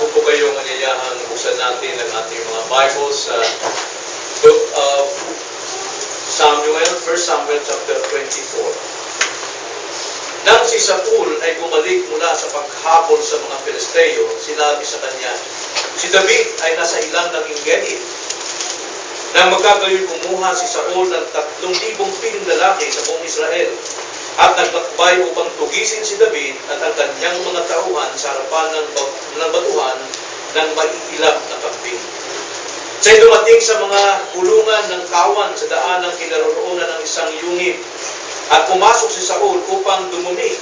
po kayong anyayahan, buksan natin ang ating mga Bibles sa Book of Samuel, 1 Samuel chapter 24. Nang si Saul ay bumalik mula sa paghabol sa mga Filisteo, sinabi sa kanya, si David ay nasa ilang ng Engedi. Nang magkagayon kumuha si Saul ng 3,000 piling lalaki sa buong Israel at naglakbay upang tugisin si David at ang kanyang mga tauhan sa harapan ng batuhan ng maiilap na kambing. Siya'y dumating sa mga kulungan ng kawan sa daan ng kinaroroonan ng isang yungib at pumasok si Saul upang dumumi.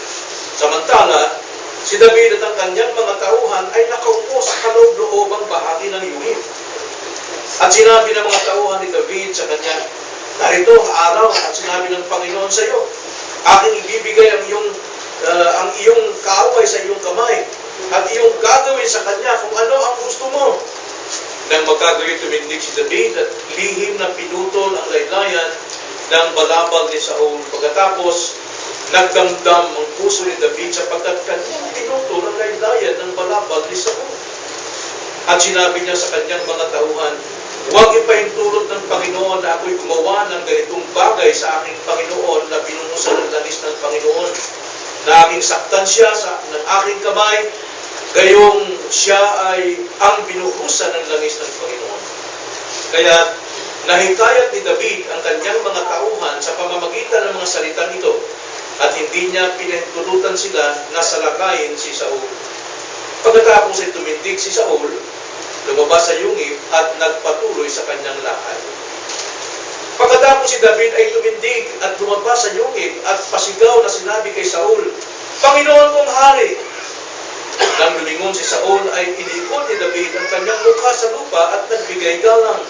Samantala, si David at ang kanyang mga tauhan ay nakaupo sa kaloob-loobang bahagi ng yungib. At sinabi ng mga tauhan ni David sa kanya, narito araw at sinabi ng Panginoon sa iyo, aking ibibigay ang iyong kaaway sa iyong kamay at iyong gagawin sa kanya kung ano ang gusto mo. Nang magkagayon tumindig si David at lihim na pinutol ang laylayan ng balabal ni Saul. Pagkatapos, nagdamdam ang puso ni David sapagkat kanyang pinutol ang laylayan ng balabal ni Saul. At sinabi niya sa kanyang mga tauhan, huwag ipahintulot ng Panginoon na ako'y gumawa ng ganitong bagay sa aking Panginoon na pinungusan ng langis ng Panginoon, na aking saktan siya ng aking kamay, gayong siya ay ang binuhusan ng langis ng Panginoon. Kaya nahikayat ni David ang kanyang mga tauhan sa pamamagitan ng mga salitang ito at hindi niya pinahintulutan sila na salakayin si Saul. Pagkatapos ay tumindig si Saul, lumabas sa yungib at nagpatuloy sa kanyang lakad. Pagkatapos si David ay tumindig at lumabas sa yungib at pasigaw na sinabi kay Saul, Panginoon kong hari! Nang lumingon si Saul ay inikot ni David ang kanyang mukha sa lupa at nagbigay galang.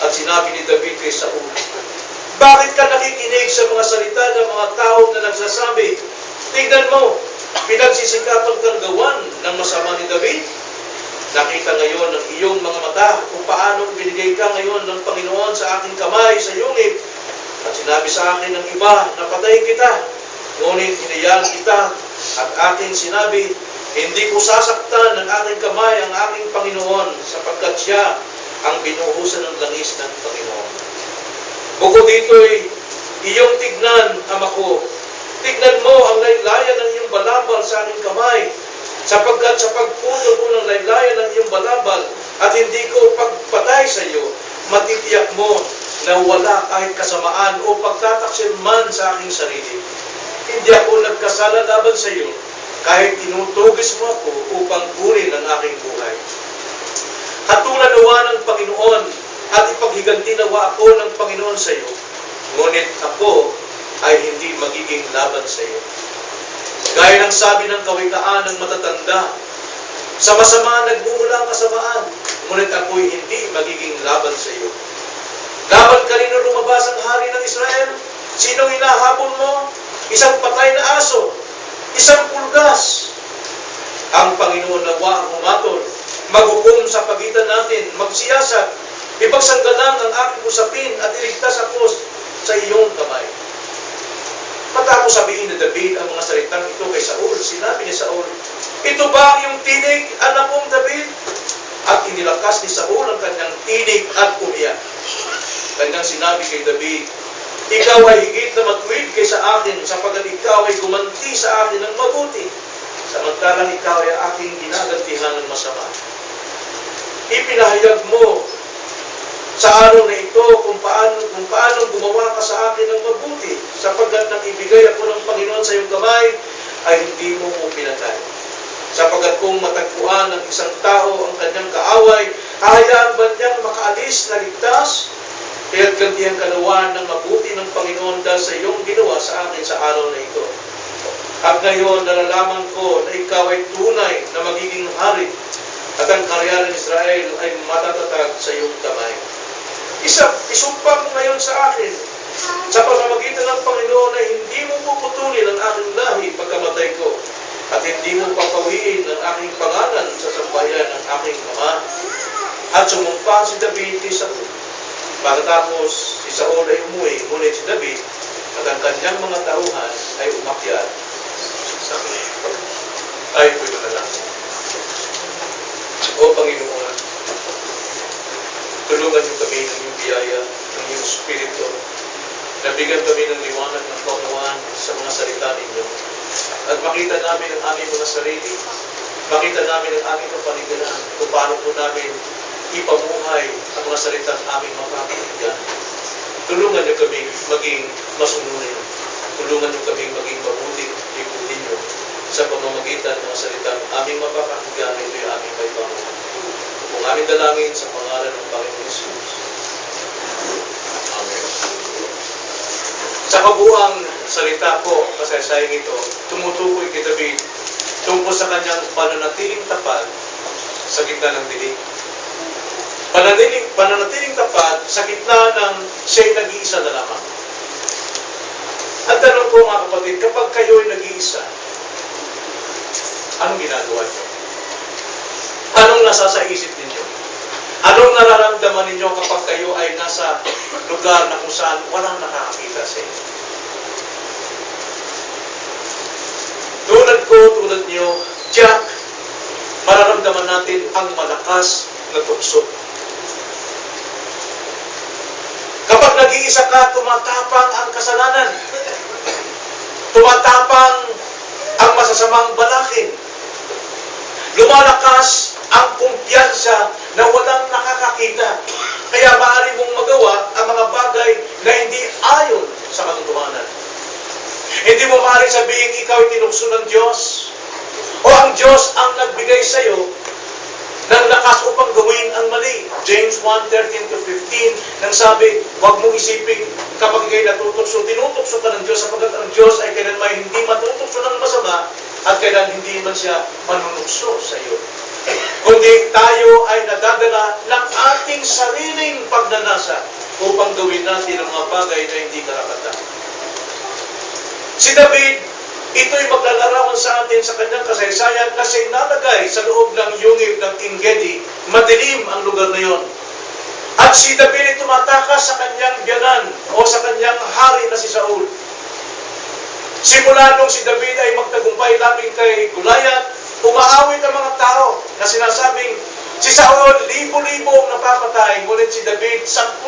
At sinabi ni David kay Saul, bakit ka nakikinig sa mga salita ng mga tao na nagsasabi, tingnan mo, pinagsisikapan kang gawan ng masama ni David? Nakita ngayon ng iyong mga mata kung paano binigay ka ngayon ng Panginoon sa aking kamay sa yungib. At sinabi sa akin ng iba na patayin kita. Ngunit hinayaan kita at aking sinabi, hindi ko sasaktan ng aking kamay ang aking Panginoon sapagkat siya ang binuhusan ng langis ng Panginoon. Bukod dito'y iyong tignan, ama ko. Tignan mo ang laylayan ng iyong balabal sa aking kamay, sapagkat sa pagputol ko ng laylayan ng iyong balabal at hindi ko pagpatay sa iyo, matitiyak mo na wala kahit kasamaan o pagtataksil man sa aking sarili. Hindi ako nagkasala laban sa iyo, kahit tinutugis mo ako upang kunin ang aking buhay. Hatulan nawa ng Panginoon at ipaghiganti nawa ako ng Panginoon sa iyo, ngunit ako ay hindi magiging laban sa iyo. Gaya ng sabi ng kawikaan ng matatanda, sa masama nagmumula ang kasamaan, ngunit ako'y hindi magiging laban sa iyo. Laban kanino lumabas ang hari ng Israel? Sinong hinahabol mo? Isang patay na aso, isang pulgas. Ang Panginoon nawa ang humatol, maghukom sa pagitan natin, magsiyasat, ipagsanggalang ang aking usapin at iligtas ako sa iyong kamay. Matapos sabihin ni David ang mga salitang ito kay Saul, sinabi ni Saul, ito ba ang iyong tinig, anak kong David? At inilakas ni Saul ang kanyang tinig at umiyak. Kanyang sinabi kay David, ikaw ay higit na matuwid kaysa akin sapagkat ikaw ay gumanti sa akin ng mabuti, samantalang ikaw ay aking ginagantihan ng masama. Ipinahayag mo sa araw na ito kung paano gumawa ka sa akin ng mabuti, sapagkat nang ibigay ako ng Panginoon sa iyong kamay, ay hindi mo ko pinatay. Sapagkat kung matagpuan ng isang tao ang kanyang kaaway, hahayaan ba niyang makaalis na ligtas? Kaya't gantihan kalawan ng mabuti ng Panginoon dahil sa iyong ginawa sa akin sa araw na ito. At ngayon, nalalaman ko na ikaw ay tunay na magiging hari at ang karya ng Israel ay matatatag sa iyong kamay. Isumpa mo ngayon sa akin, sa pamamagitan ng Panginoon ay hindi mo puputulin ang aking lahi pagkamatay ko at hindi mo papawiin ang aking pangalan sa sambahayan ng aking ama. At sumumpa si David kay Saul. Pagkatapos si Saul ay umuwi, ngunit si David at ang kanyang mga tauhan ay umakyat sa ay pwede na lang. O Panginoon, tulungan niyo kami ng iyong biyaya, ng iyong Espiritu. Nabigyan kami ng liwanag ng kaunawan sa mga salita ninyo. At makita namin ang aming mga sarili. Makita namin ang aming kapaligiran kung paano po namin ipamuhay ang mga salitang aming mapapakinggan. Tulungan niyo kami maging masunurin. Tulungan niyo kami maging mabuting ikutin niyo sa pamamagitan ng mga salitang aming mapapakinggan. Ito yung aming kailangan. Kung aming dalangin sa pangalan ng Panginoon Jesus. Amen. Sa kabuang salita ko, kasaysayang ito, tumutukoy kay David tungkol sa kanyang pananatiling tapat sa gitna ng dilim. Pananatiling tapat sa gitna ng siya'y nag-iisa na lamang. At tanong ko mga kapatid, kapag kayo'y nag-iisa, anong ginagawa niyo? Anong nasa sa isip ninyo? Anong nararamdaman ninyo kapag kayo ay nasa lugar na kung saan walang nakakakita sa inyo? Tulad niyo, Jack, mararamdaman natin ang malakas na tukso. Kapag nag-iisa ka, tumatapang ang kasalanan. Tumatapang ang masasamang balakid. Lumalakas ang kumpiyansa na walang nakakakita. Kaya maaari mong magawa ang mga bagay na hindi ayon sa katotohanan. Hindi mo maaari sabihin ikaw ay tinukso ng Diyos o ang Diyos ang nagbigay sa iyo ng lakas upang gawin ang mali. James 1:13-15 nang sabi, huwag mong isipin kapag ikay natutokso, tinutokso ka ng Diyos sapagkat ang Diyos ay kailanman hindi matutokso ng masama at kailan hindi man siya manunukso sa iyo. Kundi tayo ay nadadala ng ating sariling pagnanasa upang gawin natin ang mga bagay na hindi karapatan. Si David, ito'y maglalarawan sa atin sa kanyang kasaysayan kasi nalagay sa loob ng yungib ng Engedi. Madilim ang lugar na yon. At si David ay tumatakas sa kanyang biyanan o sa kanyang hari na si Saul. Simula nung si David ay magtagumpay labing kay Goliath, umaawit ang mga tao na sinasabing si Saul, libo-libong napapatay, ngunit si David, 10,000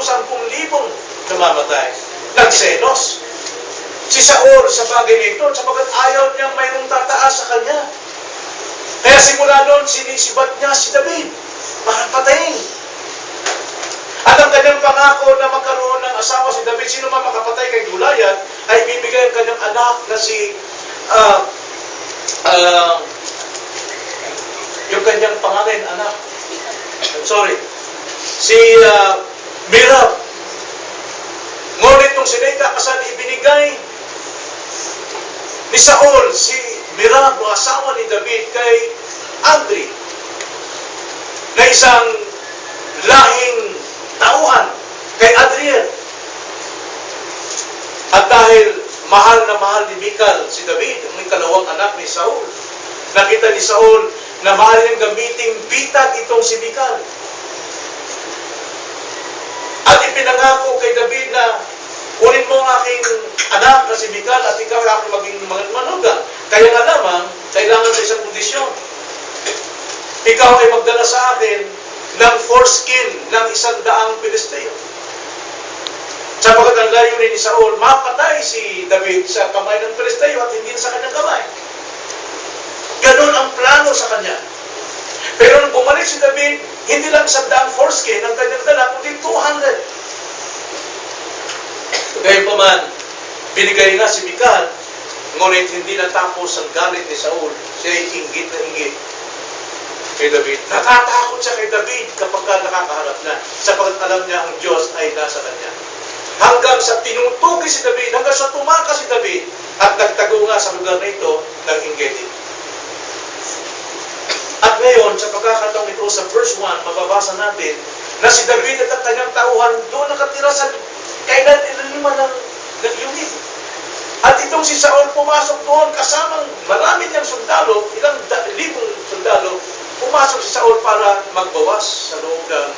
namamatay. Nagselos si Saul sa bagay nito sapagkat ayaw niyang mayroong tataas sa kanya. Kaya simula noon, sinisibat niya si David para patayin. At ang kanyang pangako na magkaroon ng asawa si David, sino man makapatay kay Goliath, ay bibigay ang kanyang anak na si yung kanyang pangalan, anak. Si Mirab. Ngunit nung sila'y kakasal, ibinigay ni Saul si Mirab, ang asawa ni David, kay Andri, na isang lahing tauhan, kay Adriel. At dahil mahal na mahal ni Michal si David, ang ikalawang anak ni Saul, nakita ni Saul na mahal niyang gamiting bitag itong si Michal. At ipinangako kay David na kunin mo ang aking anak na si Michal at ikaw ay aking maging manugang. Kaya nga lamang, kailangan sa isang kondisyon. Ikaw ay magdala sa akin ng foreskin ng 100 Pilisteo. Sapagkat ang layunin ni Saul, mapatay si David sa kamay ng Pilisteo at hindi sa kanyang kamay. Ganun ang plano sa kanya. Pero nung bumalik si David, hindi lang 100 foreskin ang kanyang dala, kundi 200. Gayunpaman, binigay nga si Michal, ngunit hindi natapos ang galit ni Saul. Siya ay inggit na inggit kay David. Natatakot siya kay David kapag nakakaharap na, sapagkat alam niya ang Diyos ay nasa kanya. Hanggang sa tinutugi si David, hanggang sa tumakas si David, at nagtago nga sa lugar na ito ng Engedi. At ngayon, sa pagkakataong ito sa verse 1, mababasa natin na si David at ang kanyang tauhan doon nakatira sa kailan ilalima ng yungib. At itong si Saul pumasok doon kasamang marami niyang sundalo, ilang libong sundalo, pumasok si Saul para magbawas sa loob ng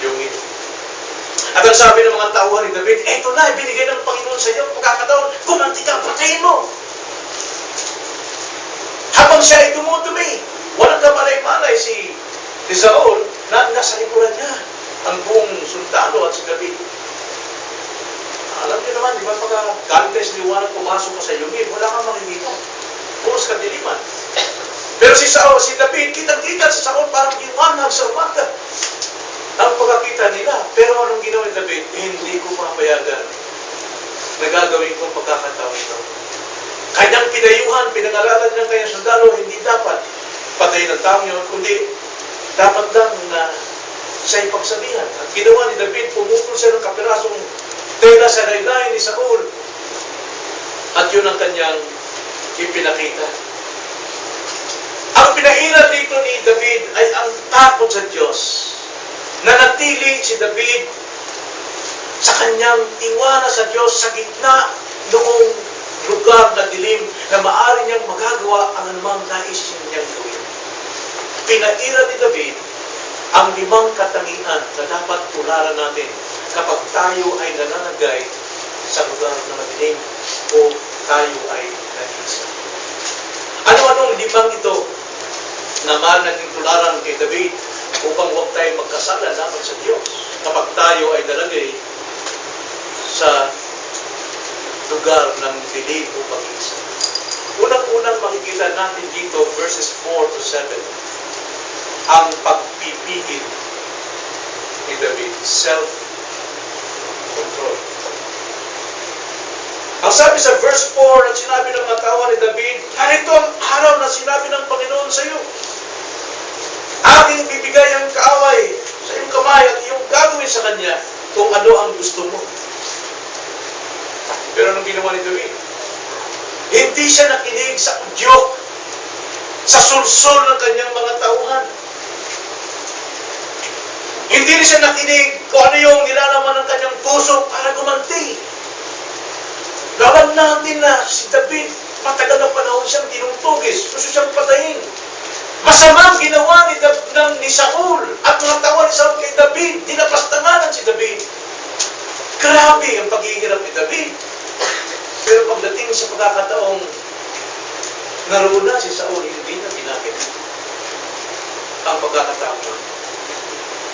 yungib. At ang sabi ng mga tauhan ni David, eto na, ibinigay ng Panginoon sa iyo, pagkakataon, kumanti ka, patayin mo. Habang siya ay dumudumi, walang kamalay-malay si Si Saul, nasa likuran niya ang buong sundalo at si David. Alam niyo naman, di ba, pagka galing tayo sa liwanag, pumasok ka sa yungin, wala kang makikita. Puros kadiliman. Pero si Saul, si David, kitang-kita si Saul parang liwanag sa umaga. Ang pagkakita nila. Pero anong ginawa ni David? Hindi ko papayagan. Nagagawin kong pagkakataon ito. Kanyang pinayuhan, pinangaralan ng kanyang sundalo, hindi dapat patayin ng tao yun, kundi dapat lang na sa ipagsabihan. At ginawa ni David, pumutol siya ng kapirasong tela sa laylayan ni Saul. At yun ang kanyang ipinakita. Ang pinairal dito ni David ay ang takot sa Diyos. Nanatili si David sa kanyang tiwala sa Diyos sa gitna noong lugar na dilim na maaari niyang magagawa ang anumang nais niyang gawin. Pinairal ni David ang 5 katangian na dapat tularan natin kapag tayo ay nananagay sa lugar na madilim o tayo ay nag-isa. Ano-anong 5 ito na mahal natin tularan kay David upang huwag tayo magkasala laban sa Diyos kapag tayo ay nalagay sa lugar ng dilim o pag-isa. Unang-unang makikita natin dito, verses 4 to 7, ang pagpipigil ni David, self-control. Ang sabi sa verse 4 at sinabi ng mga tao ni David, ganito ang araw na sinabi ng Panginoon sa iyo. Aking bibigay ang kaaway sa iyong kamay at iyong gagawin sa kanya kung ano ang gusto mo. Pero anong ginawa ni David? Hindi siya nakinig sa udyok, sa sulsol ng kanyang mga tauhan. Hindi rin siya nakinig kung ano yung nilalaman ng kanyang puso para gumanti. Laban natin na si David, matagal na panahon siyang tinutugis, gusto siyang patayin. Masamang ginawa ni Saul at mga tao ni Saul kay David, dinapastanganan si David. Grabe ang paghihirap ni David. Pero pagdating sa pagkakataong naroon na si Saul, hindi na pinakinig ang pagkakataon.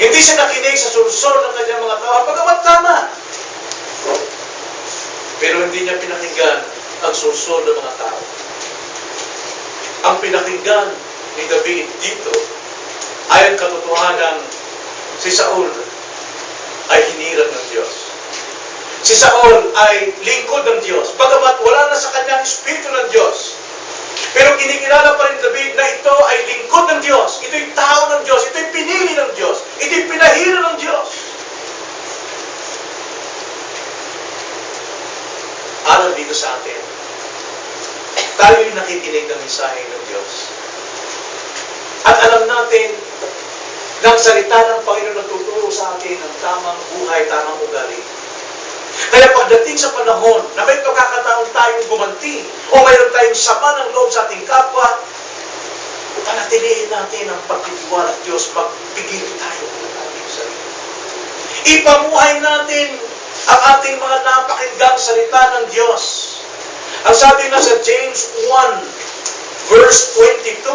Hindi siya nakinig sa sulsol ng kanyang mga tao, pagkamat tama. Pero hindi niya pinakinggan ang sulsol ng mga tao. Ang pinakinggan ni David dito ay ang katotohanan si Saul ay hinirang ng Diyos. Si Saul ay lingkod ng Diyos. Bagamat wala na sa kanyang espiritu ng Diyos. Pero kinikilala pa rin David na ito ay lingkod ng Diyos. Ito'y tao ng Diyos. Ito'y pinili ng Diyos. Ito'y pinahira ng Diyos. Aral dito sa atin, tayo'y nakikinig ng mensahe ng Diyos. At alam natin na ang salita ng Panginoon nagtuturo sa atin ng tamang buhay, tamang ugali. Kaya pagdating sa panahon na may pagkakataon tayong gumanti o mayroon tayong sama ng loob sa ating kapwa, panatilihin natin ang pagtitiwala at Diyos, magpigil tayo ng ating sarili. Ipamuhay natin ang ating mga napakinggang salita ng Diyos. Ang sabi na sa James 1, verse 22,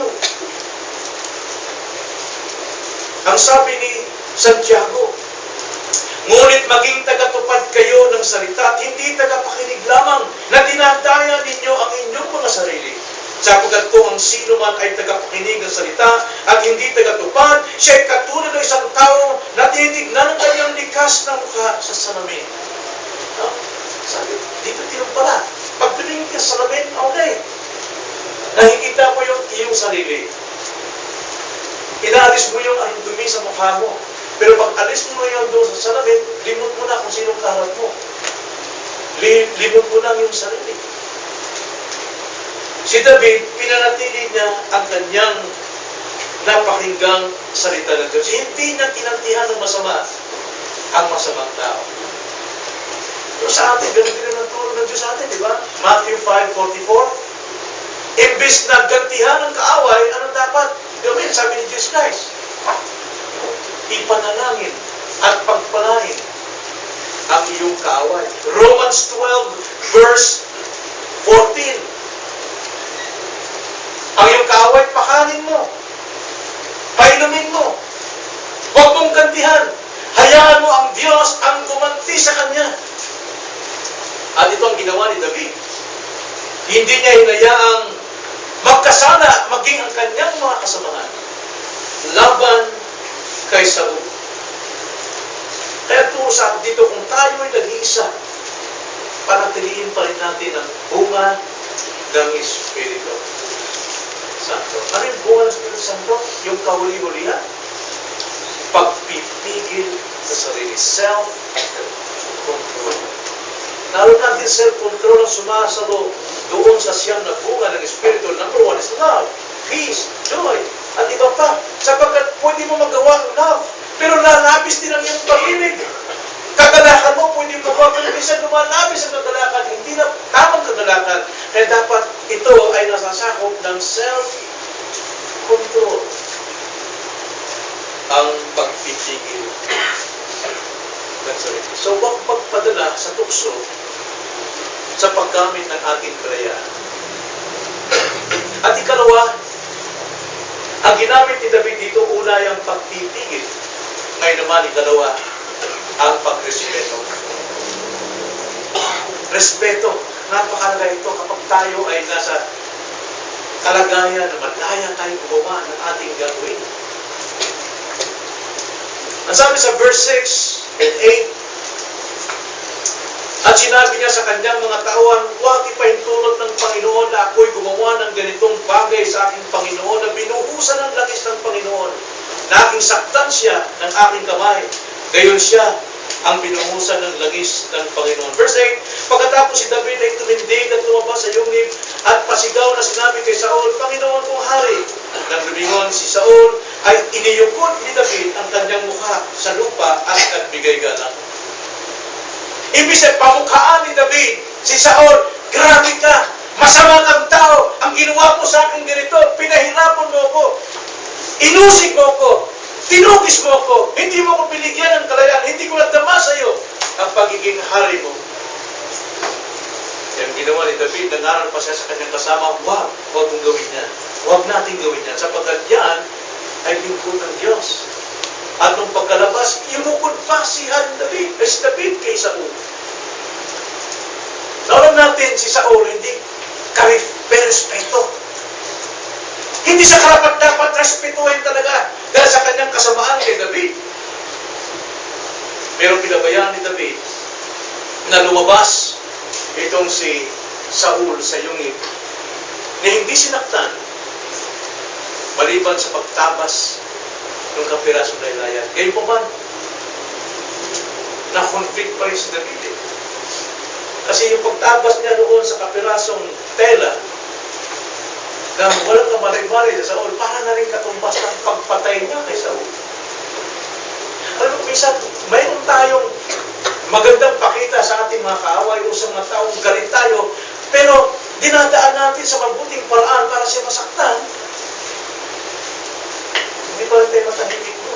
ang sabi ni Santiago, ngunit maging tagatupad kayo ng salita at hindi tagapakinig lamang na dinadaya ninyo ang inyong mga sarili. Sapagkat kung ang sino man ay tagapakinig ng salita at hindi tagatupad, siya ay katulad ng isang tao na tinitignan ng kanyang likas na mukha sa salamin. No? Sabi, dito tinumpala. Pag tumingin ka sa salamin, okay. Nakikita mo yung iyong sarili. Inaalis mo yung dumi sa mukha mo. Pero pag alis mo yung doon sa salamin, limot mo na kung sinong kaharap mo. Limot mo na yung sarili. Si David, pinanatili niya ang kanyang napakinggang salita ng Diyos. Hindi niya tinantihan ng masama ang masamang tao. Pero sa atin, ganun din ang turo ng Diyos sa atin, di ba? Matthew 5:44. Imbes na gantihan ng kaaway, anong dapat gawin? Sabi ni Jesus Christ, ipanalangin at pagpalain ang iyong kaaway. Romans 12, verse 14. Ang iyong kaaway, pakanin mo. Painumin mo. Huwag mong gantihan. Hayaan mo ang Diyos ang gumanti sa kanya. At ito ang ginawa ni David. Hindi niya hinayaang magkasala maging ang kanyang mga kasamahan laban kay Saul. Kaya tuusan dito, kung tayo ay nag-iisa, panatiliin pa rin natin ang bunga ng Espiritu Santo. Ano yung bunga ng Espiritu Santo? Yung kahuli-hulihan. Pagpipigil sa sarili. Self-control. Lalo natin self-control ang sumasalo doon sa siyam na bunga ng Espiritu. Number 1 is love, peace, joy, at iba pa. Sapagkat pwede mo magawa ang love, pero lalabis din ang iyong pag-ibig. Kagalakan mo, pwede mo magawa, pero minsan lumalabis ang kagalakan, hindi na tamang kagalakan. Kaya dapat ito ay nasasakop ng self-control. Ang pagpipigil ng sarili. So, huwag magpadala sa tukso sa paggamit ng ating kalayaan. At ikalawa, ang ginamit ni David dito, una ay ang pagpipigil. Ngayon naman, ikalawa, ang pagrespeto. Respeto. Napakalaga ito kapag tayo ay nasa kalagayan na malaya tayo gumawa ng ating gagawin. Ang sabi sa verse 6 and 8, at sinabi niya sa kanyang mga tauhan, huwag ipahintulot ng Panginoon na ako'y gumawa ng ganitong bagay sa aking Panginoon, na binuhusan ng langis ng Panginoon, na aking saktan siya ng aking kamay. Gayon siya ang binuhusan ng langis ng Panginoon. Verse 8, pagkatapos si David ay tumindig at lumabas sa yungib at pasigaw na sinabi kay Saul, Panginoon kong hari. Nang lumingon si Saul, ay iniyukod ni David ang kanyang mukha sa lupa at nagbigay galang. Ibig sabihin, pamukhaan ni David, si Saul, grabe ka, masama kang tao, ang ginawa mo sa akin ganito, pinahirapan mo ko, inusig mo ko, tinugis mo ko, hindi mo ko binigyan ng kalayaan, hindi ko nadama sa iyo ang pagiging hari mo. Yung ginawa ni David, nangaral pa siya sa kanyang kasama, huwag mong gawin yan. Huwag natin gawin yan, sapagkat yan ay lingkod ng Diyos. At nung pagkalabas, yumukod pa si David kay Saul. Alam natin, si Saul, hindi respeto. Hindi sa karapat-dapat respetuhin talaga dahil sa kanyang kasamaan kay David. Pero pinabayaan ni David na lumabas itong si Saul sa yungib na hindi sinaktan maliban sa pagtabas ng kapirasong laylayan. Ngayon pa man, na-conflict pa rin si David. Kasi yung pagtabas niya doon sa kapirasong tela na walang kamalay-malay sa Saul, para na rin katumbas ng pagpatay niya kay Saul. Alam mo, minsan, mayroon tayong magandang pakita sa ating mga kaaway o sa mga taong galit tayo, pero dinadaan natin sa mabuting paraan para siya masaktan. Hindi pa rin tayo matahimik mo.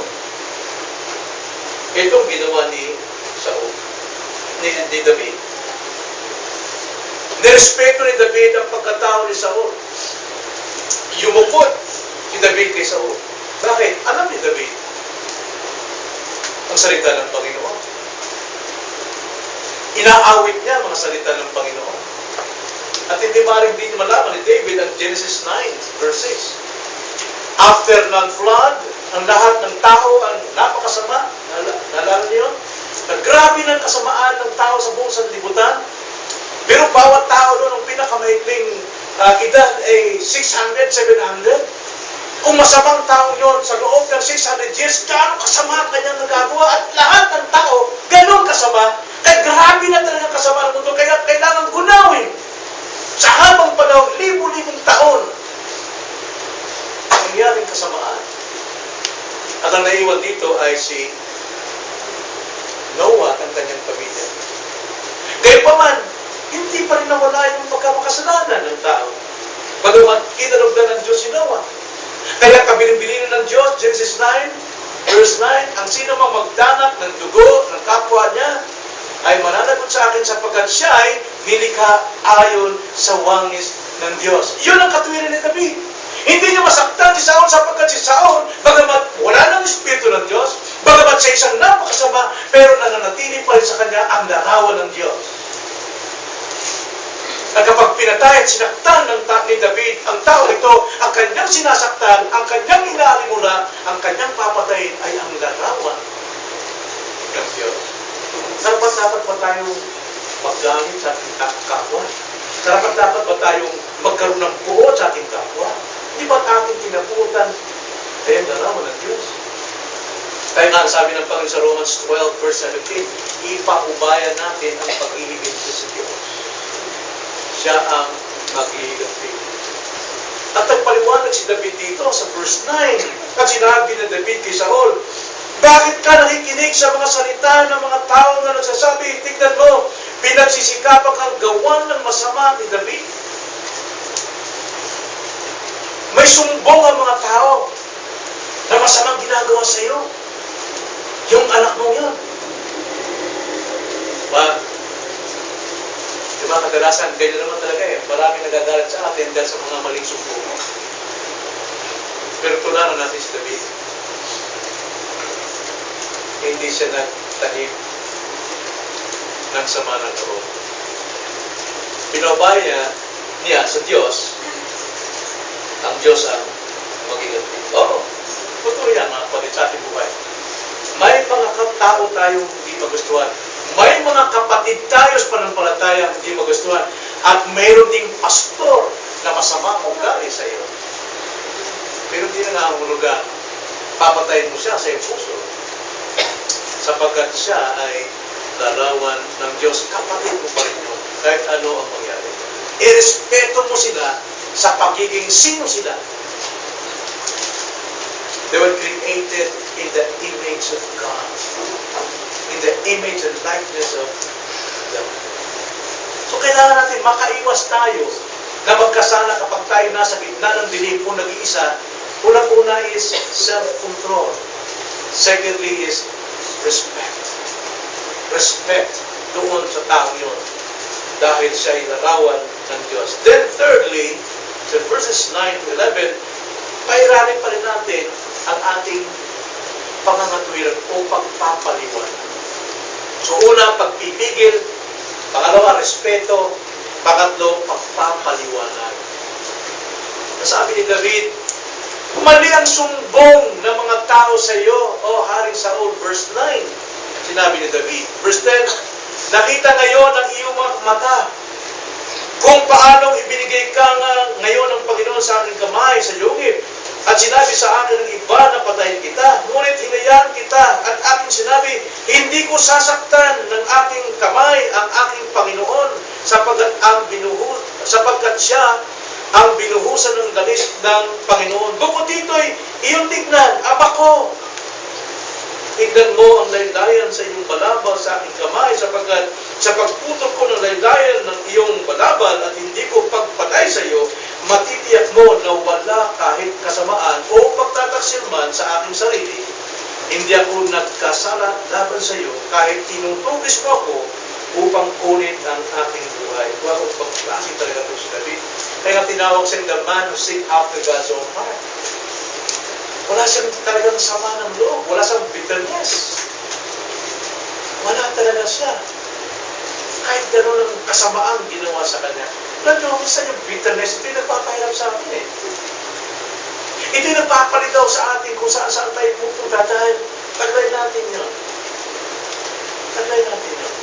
Itong ginawa ni Saul, ni David. Nirespeto ni David ang pagkatao ni Saul. Yumukod si David kay Saul. Bakit? Alam ni David ang salita ng Panginoon. Inaawit niya mga salita ng Panginoon. At hindi maaaring din malaman ni David ang Genesis 9, verse 6. After ng flood, ang lahat ng tao ang napakasama. Nalala niyo? Grabe ng kasamaan ng tao sa buong sanlibutan. Pero bawat tao doon, ang pinakamaikling edad ay 600, 700. Kung masamang tao yon sa loob ng 600 years, gaano kasama kanyang nagagawa at lahat ng tao, ganon kasama. Kaya grabe na talaga kasama ng mundo, kaya kailangan gunawin sa habang panahon, libo-libong taon ang nangyaring kasamaan. At ang naiwan dito ay si Noah at kanyang pamilya. Kaya pa man, hindi pa rin nawala yung pagkamakasalanan ng tao. Bagamat kinalugdan ng Diyos si Noah. Kaya kabilin-bilin ng Diyos, Genesis 9, verse 9, ang sino mang magdanak ng dugo ng kapwa niya ay mananagot sa akin sapagkat siya ay nilikha ayon sa wangis ng Diyos. Yun ang katuwiran ni David. Hindi niya masaktan si Saul sapagkat si Saul, bagamat wala ng Espiritu ng Diyos, bagamat siya isang napakasama, pero nananatili pa rin sa kanya ang larawan ng Diyos. At kapag pinatay at sinaktan ni David ang tao ito, ang kanyang sinasaktan, ang kanyang inaalimula, ang kanyang papatayin ay ang larawan ng Diyos. Dapat ba tayong maggamit sa ating kapwa? Dapat ba tayong magkaroon ng puot sa ating kapwa? Di ba't ating kinabutan ay ang larawan ng Diyos? Kaya nga, sabi ng Panginoon sa Romans 12 verse 17, ipaubaya natin ang pag-ibig sa Diyos. Siya ang mag-iiganti. At nagpaliwanag si David dito sa verse 9. At sinabi ni David kay Saul, bakit ka nakikinig sa mga salita ng mga tao na nagsasabi, tignan mo, pinagsisikapan kang gawan ng masama ni David? May sumbong ang mga tao na masamang ginagawa sa iyo. Yung anak mong yun. Diba, kadalasan, ganyan naman talaga eh. Maraming nagagalit sa atin dahil sa mga maling sumbong. Pero tularan natin si David. Hindi siya nagtahib ng sama ng loob. Pinabaya niya sa Diyos, ang Diyos ang mag-iganti. Oo, totoo yan mga kapatid sa ating buhay. May mga tao tayong hindi magustuhan. May mga kapatid tayo sa pananampalataya hindi magustuhan. At mayroon ding pastor na masama ang ugali sa iyo. Pero hindi na nangangulugan. Papatayin mo siya sa iyong puso. Sapagkat siya ay larawan ng Diyos. Kapatid mo pa rin yun. Kahit ano ang mangyari. Irespeto mo sila sa pagiging sino sila. They were created in the image of God. In the image and likeness of God. So kailangan natin makaiwas tayo na magkasala kapag tayo nasa gitna ng dilim o nag-iisa. Unang-una is self-control. Secondly is respect. Respect doon sa tao yun. Dahil siya ay larawan ng Diyos. Then thirdly, sa verses 9 to 11, pairanin pa rin natin ang ating pangangatwiran o pagpapaliwanag. So una, pagpipigil. Pangalawa, respeto. Pangatlo, pagpapaliwanag. Nasabi ni David, mali ang sumbong ng mga tao sa iyo, O Haring Saul, verse 9. Sinabi ni David. Verse 10, nakita ngayon ang iyong mga mata kung paanong ibinigay ka ngayon ng Panginoon sa aking kamay, sa lungib. At sinabi sa akin ng iba na patayin kita. Ngunit hinayaan kita at aking sinabi, hindi ko sasaktan ng aking kamay ang aking Panginoon sapagkat siya ang binuhusan ng galis ng Panginoon. Bukod dito'y iyong tignan, Ama ko. Tignan mo ang laylayan sa iyong balabal sa aking kamay sapagkat sa pagputol ko ng laylayan ng iyong balabal at hindi ko pagpatay sa iyo, matitiyak mo na wala kahit kasamaan o pagtataksil man sa aking sarili. Hindi ako nagkasala laban sa iyo kahit tinutugis mo ako upang kunin ang aking buhay. Wow, pagklase talaga ito si David. Kaya tinawag siyang the man who seek after God's own heart. Wala siyang talagang sama ng loob. Wala siyang bitterness. Wala talaga siya. Kahit gano'n ang kasamaang ginawa sa kanya. Alam niyo, minsan yung bitterness, ito yung nagpapahirap sa atin eh. Ito yung nagpapalitaw sa atin kung saan tayo pupunta dahil taglay natin yun. Taglay natin yun.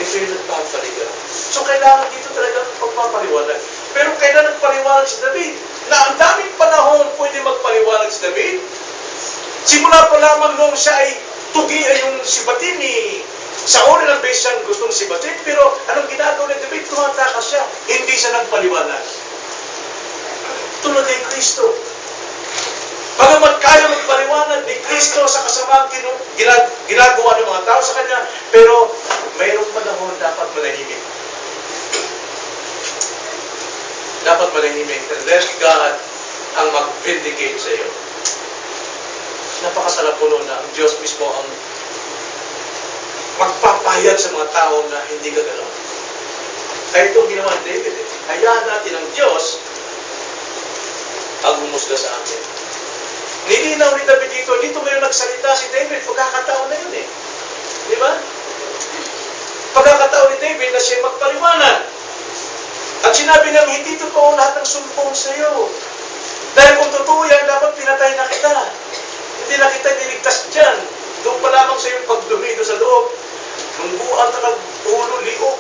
Ito yung nagpapaligaw. So kailangan dito talagang pagpapaliwanag. Pero kailan nagpaliwanag si David? Na ang daming panahon pwede magpaliwanag si David. Simula pa lamang nung siya ay tugian yung sibatin ni Saul, ilang beses siyang gustong sibatin, pero anong ginagawa ni David? Tumatakas siya. Hindi siya nagpaliwanag. Tulad ni Kristo. Bagamat kaya magpaliwanag ni Kristo sa kasamaang ginagawa ng mga tao sa Kanya, pero mayroong panahon dapat manahimik. Dapat manahimik. And let God ang mag-vindicate sa iyo. Napakasarap po na ang Diyos mismo ang magpapahayag sa mga tao na hindi gagalaw. Kaya itong ginawa ni David. Hayaan natin ang Diyos ang humusga sa atin. Nilinaw ni David dito ngayon nagsalita si David, pagkakataon na yun eh. Di ba? Pagkakataon ni David na siya magpaliwanag. At sinabi niya, hindi totoo lahat ng sumpong sa iyo. Dahil kung totoo yan, dapat pinatay na kita. Hindi na kita niligtas dyan. Doon pa lamang sa iyong pagdumi doon sa loob. Nungguan ka ng ulo, liog.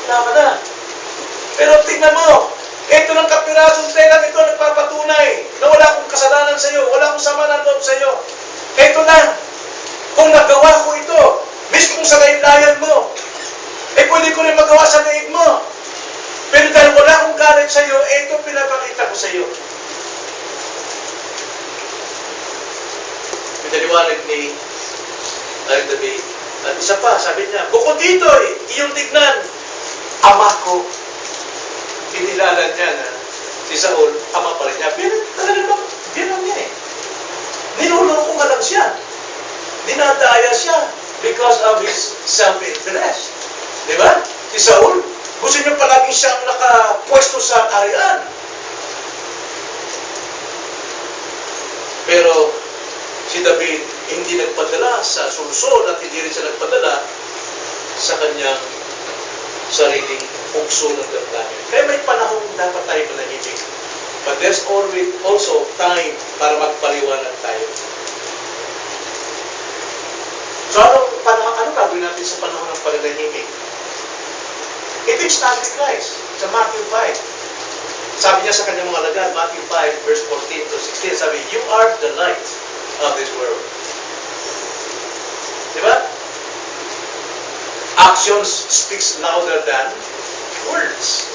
Wala ka na. Pero tingnan mo, ito ng kapirasong telang ito nagpapatunay na wala akong kasalanan sa iyo, wala akong sama ng loob sa iyo. Ito na, kung nagawa ko ito, mismo sa laylayan mo, pwede ko rin magawa sa daig mo. Pero dahil wala akong galit sa iyo, ito pinapakita ko sa iyo. Pinaliwanag ni David. At isa pa, sabi niya, bukod dito, iyong tignan, ama ko. Kinilalan niya na si Saul, ama pa rin niya. Pero talaga naman, bilang niya eh. Niluloko nga lang siya. Dinadaya siya because of his self-interest. Di ba? Si Saul, gusto niya palaging siyang nakapwesto sa kaharian. Pero si David hindi nagpadala sa sulsol at hindi rin siya nagpadala sa kanyang sariling pugso ng damdamin. Kaya may panahon dapat tayo manahimik. But there's always also time para magpaliwanag tayo. So ano gagawin natin sa panahon ng pananahimik? It is not Christ. Sa Matthew 5. Sabi niya sa kanyang mga alagad, Matthew 5, verse 14 to 16, sabi, you are the light of this world. Diba? Actions speaks louder than words.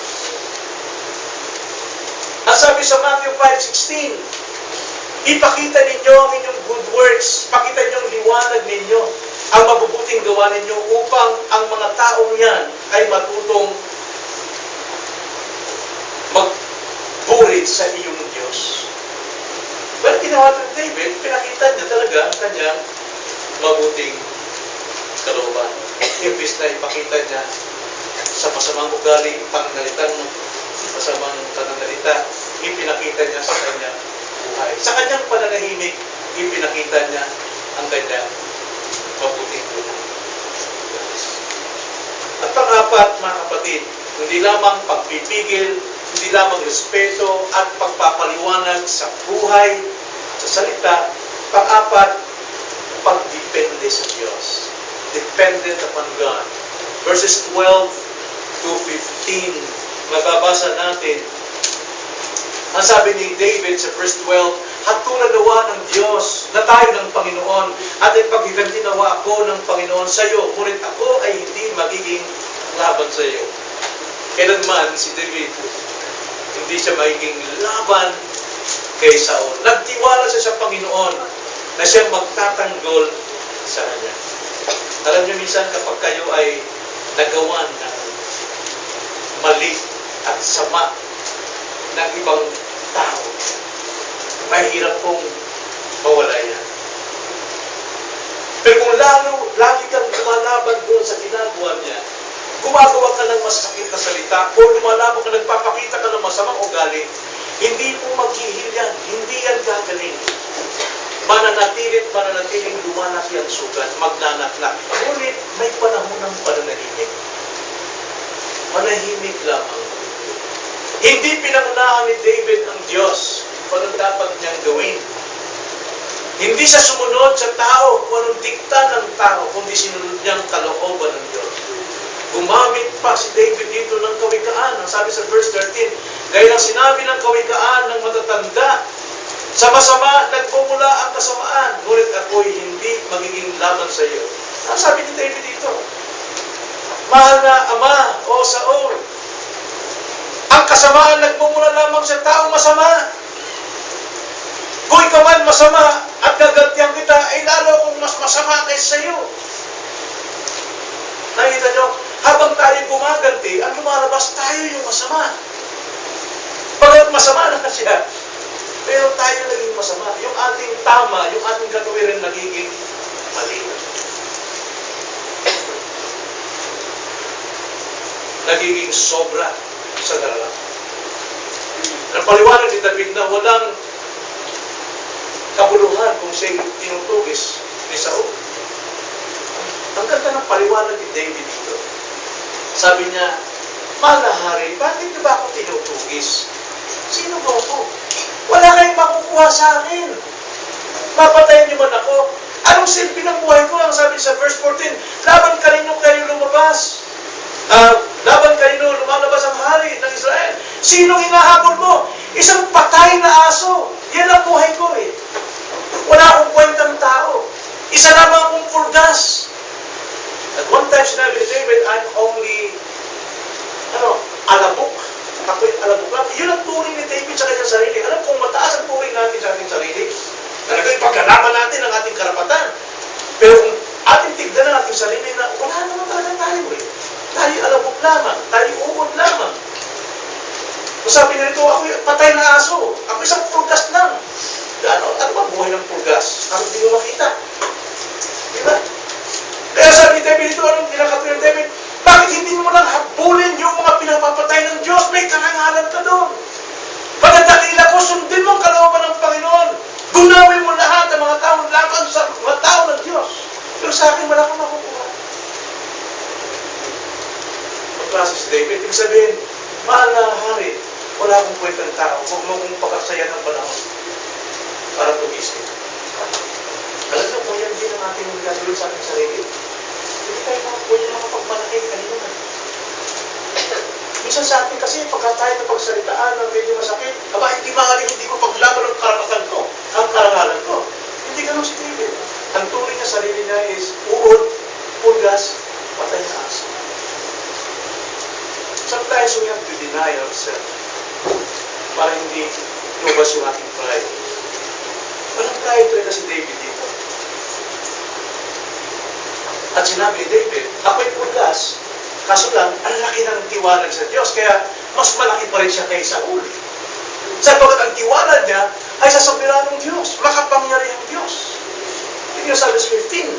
At sabi sa Matthew 5:16, ipakita ninyo ang inyong good works, pakita ninyo ang liwanag ninyo, ang mabubuting gawa ninyo upang ang mga taong yan ay matutong magpuri sa iyong Diyos. Well, ginawa ng David, pinakita niya talaga ang kanyang mabuting kalooban. Imbis na ipakita niya sa masamang ugali, pananalitan mo, masamang pananalita, ipinakita niya sa kanyang buhay. Sa kanyang pananahimik, ipinakita niya ang kanyang mabuting buhay. At pang-apat, mga kapatid, hindi lamang pagpipigil, hindi lamang respeto at pagpapaliwanag sa buhay, sa salita. Pang-apat, pagdepende sa Diyos. Dependent upon God. Verses 12 to 15, mababasa natin. Ang sabi ni David sa verse 12, hatulan nawa ng Diyos na tayo ng Panginoon at ipaghiganti nawa ako ng Panginoon sa iyo, ngunit ako ay hindi magiging laban sa iyo. Kailanman si David, hindi siya magiging laban kay Saul. Nagtiwala siya sa Panginoon na siya magtatanggol sa kanya. Alam niyo minsan kapag kayo ay nagawan ng mali at sama ng ibang tao, mahirap pong mawala yan. Pero kung lagi kang lumalaban doon sa ginagawa niya, gumagawa ka ng masakit na salita, o lumalaban ka, nagpapakita ka ng masamang ugali, hindi po maghihil yan, hindi yan gagaling. Mananatiling lumalaki ang sugat, magnanaknak. Ngunit may panahon ng pananahimik. Manahimik lamang. Hindi pinangunahan ni David ang Diyos kung anong dapat niyang gawin. Hindi siya sumunod sa tao kung anong dikta ng tao, kundi sinunod niyang kalooban ng Diyos. Gumamit pa si David dito ng kawikaan. Ang sabi sa verse 13, gaya ng sinabi ng kawikaan ng matatanda, sa masama, nagmumula ang kasamaan, ngunit ako'y hindi magiging laban sa iyo. Ang sabi ni David dito, mahal na ama, o Saul, ang kasamaan nagmumula lamang sa taong masama. Kung ikaw man masama at gagantihan kita, ay lalo kung mas masama kaysa sa iyo. Nakita nyo, habang tayo gumaganti, ang lumalabas tayo yung masama. Pagkat masama na siya, pero tayo naging masama. Yung ating tama, yung ating gagawin rin nagiging mali. Nagiging sobra sa dalawa. Ang paliwanag ni David na walang kabuluhan kung siya'y tinutugis ni Saul. Ang ganda ng paliwanag ni David dito. Sabi niya, mahal na hari, bakit niyo ba ako tinutugis? Sino ba ako? Wala kayong makukuha sa akin. Mapatayin niyo man ako. Anong silbi ng buhay ko? Ang sabi sa verse 14, laban kanino kayo lumabas? Laban kanino lumalabas ang hari ng Israel? Sinong hinahabol mo? Isang patay na aso. Yan ang buhay ko eh. Wala akong kwentang tao. Isa lamang akong purgas. At one time sinabi ni David, I'm only, alabok. Ako'y alabok lang. Yun ang turing ni David sa kanyang sarili. Alam kung mataas ang turing natin sa ating sarili, talagang paggalaman natin ang ating karapatan. Pero kung ating tignan ang ating sarili na wala naman talaga tayo eh. Tayo alabok lamang. Tayo uod lamang. Sabi nito, ako'y patay na aso. Ako isang purgas lang. Ano ba buhay ng purgas? Ano hindi mo makita? Diba? Kaya sabi ni David ito, anong kinakatuloy ng David? Bakit hindi mo lang habulin yung mga pinapapatay ng Diyos? May karangalan ka doon. Pagkadakila ko, sundin mo ang kalooban ng Panginoon. Gunawin mo lahat ng mga taong laban sa mga tao ng Diyos. Pero sa akin, wala kang makukuha. Magklase si David, ibig sabihin, mahal na hari, wala akong kwentang tao. Huwag mo kong pagkaksayan ng panahon para tugistin. Alam mo, kung yan din ang ating gagawin sa ating sarili, hindi tayo pwede makapagmalaki kanina na. Minsan sa atin kasi, pagka tayo na pagsalitaan ng medyo masakit, hindi maaaring hindi ko paglaban ang karapatan ko, ang karangalan ko. Hindi ganun si David. Ang turing niya sarili niya is uod, pulgas, patay na aso. Sometimes we have to deny ourselves para hindi lumabas yung ating pride. Walang pride talaga si David dito. At sinabi ni David, ako'y pulgas, kaso lang, ang laki ng tiwala sa Diyos, kaya mas malaki pa rin siya kay Saul. Sapagat ang tiwala niya ay sa soberanong Diyos, makapangyarihang Diyos. Tingnan sa verse 15,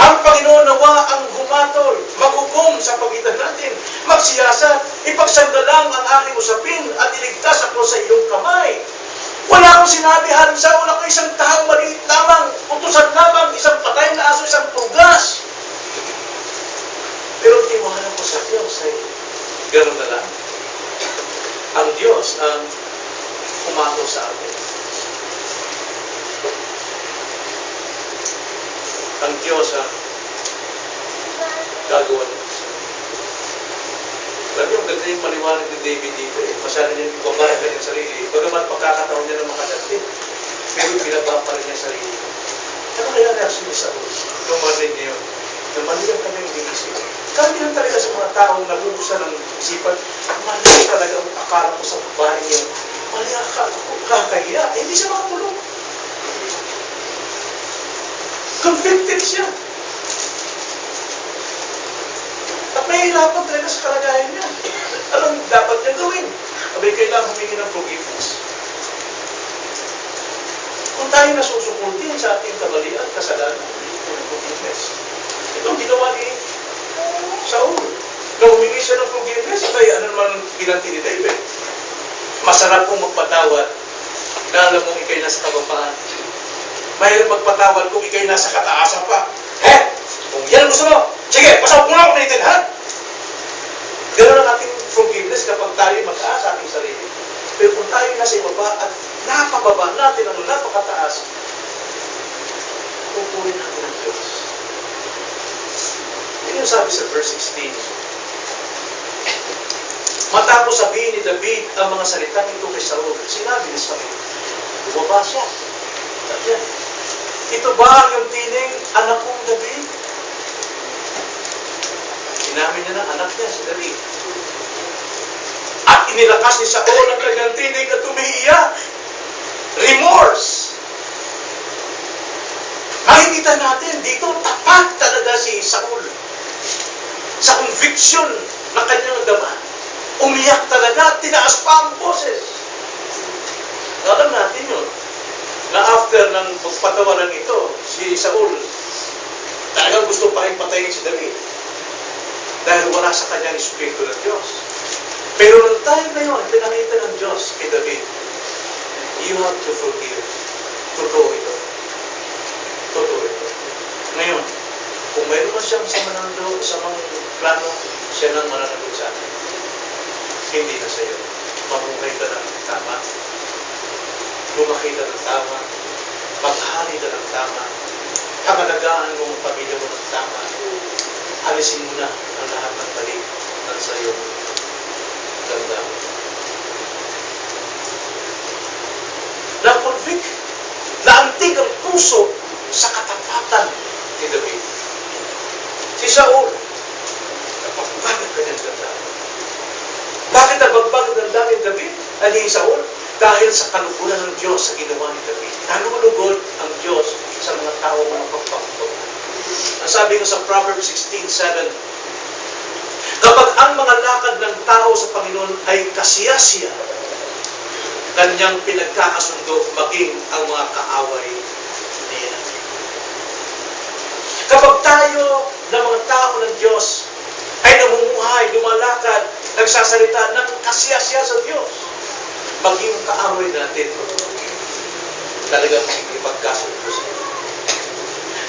ang Panginoon nawa ang humatol, maghukom sa pagitan natin, magsiyasat, ipagsandalang ang aking usapin at iligtas ako sa iyong kamay. Wala akong sinabi, haring Saul, ako isang taong maliit lamang, utusan lamang, isang patay na aso, isang prugas. Pero tiwala ko sa Diyos ay gano'n na lang. Ang Diyos ang humatol sa atin. Ang Diyos ang gagawa ng isa. Alam niyo, ang ganda yung paliwanag ni David dito eh. Masyado niya yung babae kanyang sarili. Bagamat pagkakataon niya ng makasakit, pero binaba pa rin niya sarili. Ano kaya reaksyon niya sa Saul? Nung marinig niya yun, na mali ang kanyang iniisip. Kami lang talaga sa mga taong nabubuksan ng isipan, mali talaga ang akala ko sa babae niya. Mali ang akala ko, kakahiya. Hindi siya makatulog. Convicted siya. At nahihirapan talaga sa kalagayan niya. Anong dapat niya gawin? Abay, kailangan humingi ng forgiveness. Kung tayo nasusukultin sa ating kamalian, kasalanan, humingi ng forgiveness. Ito ang ginawa ni Saul. Nung humingi siya ng forgiveness, ay ano naman ginanti ni David? Masarap pong magpatawad na alam mong ikay nasa kababaan. Mahirap magpatawad kung ikay nasa kataasan pa. Kung yan gusto mo, sige, pasawag mo na ako naitinhan. Ganoon ang ating forgiveness kapag tayo mataas sa ating sarili. Pero kung tayo nasa ibaba at napababa natin ang napakataas, pupunin natin ang Diyos. Yan yung sabi sa verse 16. Matapos sabihin ni David ang mga salitang ito kay Saul, sinabi ni Saul, bumaba siya. At yan, ito ba ang yung tining anak kong David? Inamin niya na anak niya si David. At inilakas ni Saul ang kanyang tinig at umiiyak. Remorse. Makikita natin dito, tapat talaga si Saul. Sa conviction na kanyang dama. Umiyak talaga, tinaas pa ang boses. Alam natin yun, na after ng pagpatawaran ito, si Saul, talagang gusto pa rin patayin si David. Dahil wala sa kanyang espiritu ng Diyos. Pero nung time na yun, pinakita ng Diyos kay David, you have to forgive. Totoo ito. Totoo ito. Ngayon, kung mayroon na siyang sa mga plano, siya nang mananagot sa akin. Hindi na sa'yo. Mamungay ka ng tama. Lumaki ka ng tama. Maghari ka ng tama. Pangalagaan mo ang pamilya mo ng tama. Alisin mo na ang lahat ng balik ng sa'yo. Ganda. Na-convict, naantig ang puso sa katapatan ni David. Si Saul, napagbag ang kanyang damdamin. Bakit napagbag ang damdamin ni David? Ni Saul? Dahil sa kaluguran ng Diyos sa ginawa ni David. Nalulugod ang Diyos sa mga tao na pagpakumbag. Ang sabi ko sa Proverbs 16:7, kapag ang mga lakad ng tao sa Panginoon ay kasiyasiya, kanyang pinagkakasundo maging ang mga kaaway niya. Kapag tayo na mga tao ng Diyos ay namumuhay, dumalakad, nagsasalita ng kasiyasiya sa Diyos, maging kaaway natin, talagang ipagkasundo sa Diyos.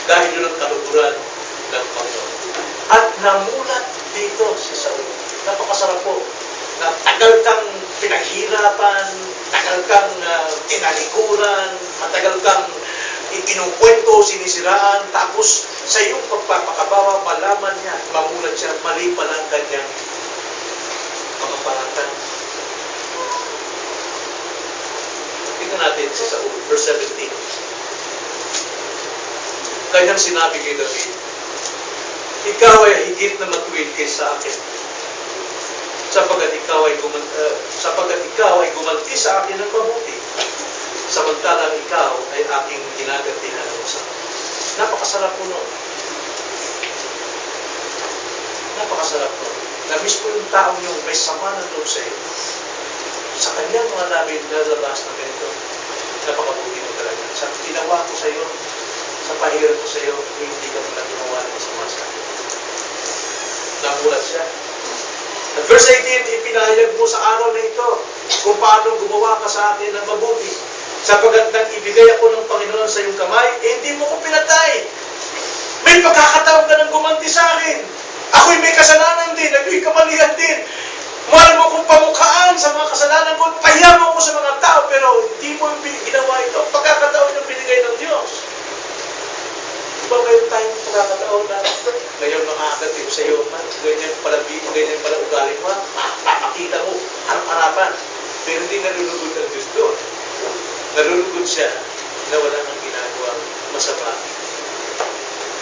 Dahil yun ang kaluguran ng Panginoon. At namulat dito si Saul. Napakasarap po. Na tagal kang pinaghirapan, tagal kang tinalikuran, matagal kang ikinukwento, sinisiraan, tapos sa iyong pagpapakabawa, malaman niya, mamulat siya, mali pa lang kanyang mga paratan. Tingnan natin si Saul, verse 17. Kanyang sinabi kay David, ikaw ay higit na matuwid kaysa akin, sapagat ikaw ay gumanti sa akin ng mabuti, samantalang ikaw ay aking ginagantihan ng masama. Napakasarap po nun. Napakasarap po. Namiss po yung taong yung may sama ng loob sa iyo. Sa kanyang mga labi lalabas na ganito, napakabuti mo talaga. Sa ginawa ko sa iyo, sa pahirap ko sa iyo, hindi ka naman ginawa ng masama sa akin. Namulat siya. At verse 18, ipinahayag mo sa araw na ito kung paano gumawa ka sa akin ng mabuti. Sapagat nang ibigay ako ng Panginoon sa iyong kamay, hindi mo ko pinatay. May pagkakataon ka ng gumanti sa akin. Ako'y may kasalanan din, ako'y kamalian din. Mahal mo kong pamukhaan sa mga kasalanan ko, pahiya mo ko sa mga tao, pero hindi mo ginawa ito. Pagkakataon yung binigay ng Diyos. Diba mayroon tayong pagkakataon na ngayon makakagati ko sa iyo, ganyan pala ugali mo, papakita mo, harap-harapan. Pero hindi nalulugod ang Diyos doon. Nalulugod siya na wala nang ginagawang masama